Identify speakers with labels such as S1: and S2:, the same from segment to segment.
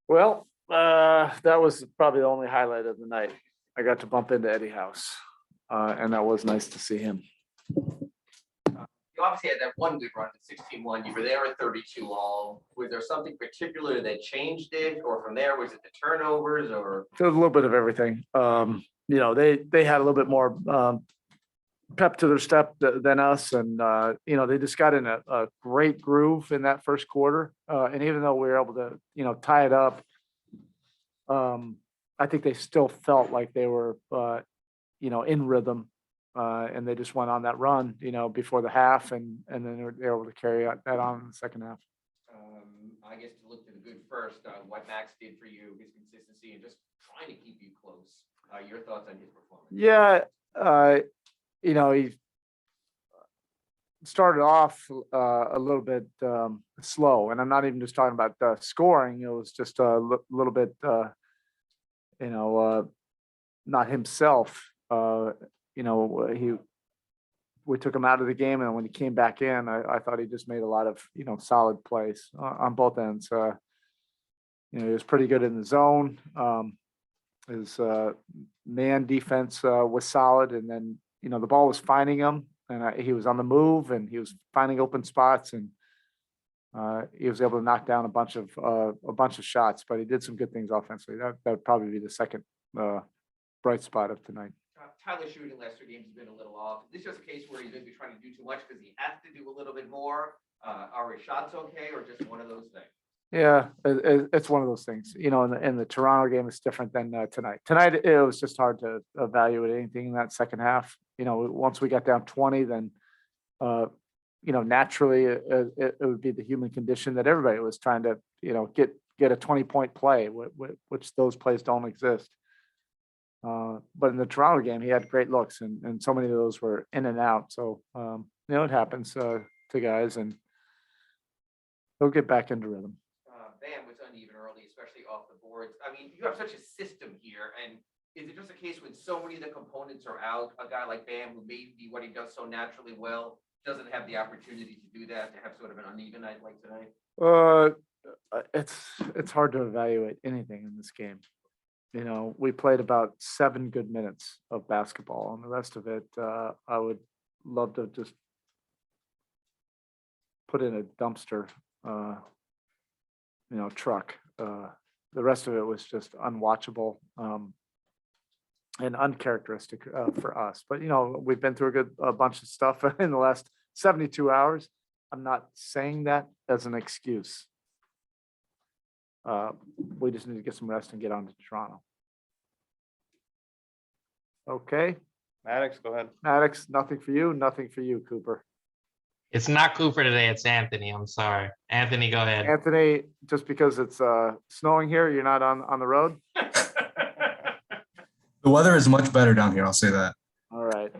S1: Well, that was probably the only highlight of the night. I got to bump into Eddie House, and that was nice to see him.
S2: You obviously had that one good run at 16-1. You were there at 32 all. Was there something particular that changed it, or from there was it the turnovers, or?
S1: There was a little bit of everything. They had a little bit more pep to their step than us, and they just got in a great groove in that first quarter. And even though we were able to tie it up, I think they still felt like they were in rhythm, and they just went on that run before the half, and then they were able to carry that on in the second half.
S2: I guess to look to the good first, what Max did for you, his consistency, and just trying to keep you close. Your thoughts on his performance?
S1: Yeah, he started off a little bit slow, and I'm not even just talking about scoring. It was just a little bit, not himself. We took him out of the game, and when he came back in, I thought he just made a lot of solid plays on both ends. He was pretty good in the zone. His man defense was solid, and then the ball was finding him, and he was on the move, and he was finding open spots, and he was able to knock down a bunch of shots. But he did some good things offensively. That would probably be the second bright spot of tonight.
S2: Tyler's shooting last 2 games has been a little off. Is this just a case where he's maybe trying to do too much because he has to do a little bit more? Are his shots okay, or just one of those things?
S1: Yeah, it's one of those things. In the Toronto game, it's different than tonight. Tonight, it was just hard to evaluate anything in that second half. Once we got down 20, then naturally it would be the human condition that everybody was trying to get a 20-point play, which those plays don't exist. But in the Toronto game, he had great looks, and so many of those were in and out. So it happens to guys, and they'll get back into rhythm.
S2: Bam was uneven early, especially off the boards. I mean, you have such a system here, and is it just a case when so many of the components are out, a guy like Bam, who may be what he does so naturally well, doesn't have the opportunity to do that, to have sort of an uneven night like tonight?
S1: It's hard to evaluate anything in this game. We played about 7 good minutes of basketball, and the rest of it, I would love to just put in a dumpster, truck. The rest of it was just unwatchable, and uncharacteristic for us. But we've been through a bunch of stuff in the last 72 hours. I'm not saying that as an excuse. We just need to get some rest and get on to Toronto. Okay.
S3: Maddox, go ahead.
S1: Maddox, nothing for you, Cooper.
S4: It's not Cooper today, it's Anthony. I'm sorry. Anthony, go ahead.
S1: Anthony, just because it's snowing here, you're not on the road?
S5: The weather is much better down here, I'll say that.
S1: All right.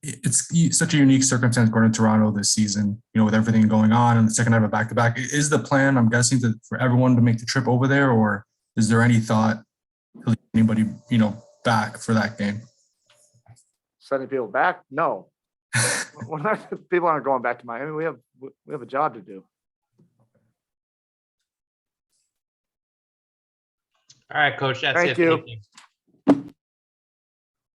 S5: It's such a unique circumstance going to Toronto this season, with everything going on in the second half of back-to-back. Is the plan, I'm guessing, for everyone to make the trip over there, or is there any thought to leave anybody, back for that game?
S1: Sending people back? No. People aren't going back to Miami. We have a job to do.
S4: All right, Coach. That's
S1: Thank
S4: it.
S1: you.
S4: Thank you.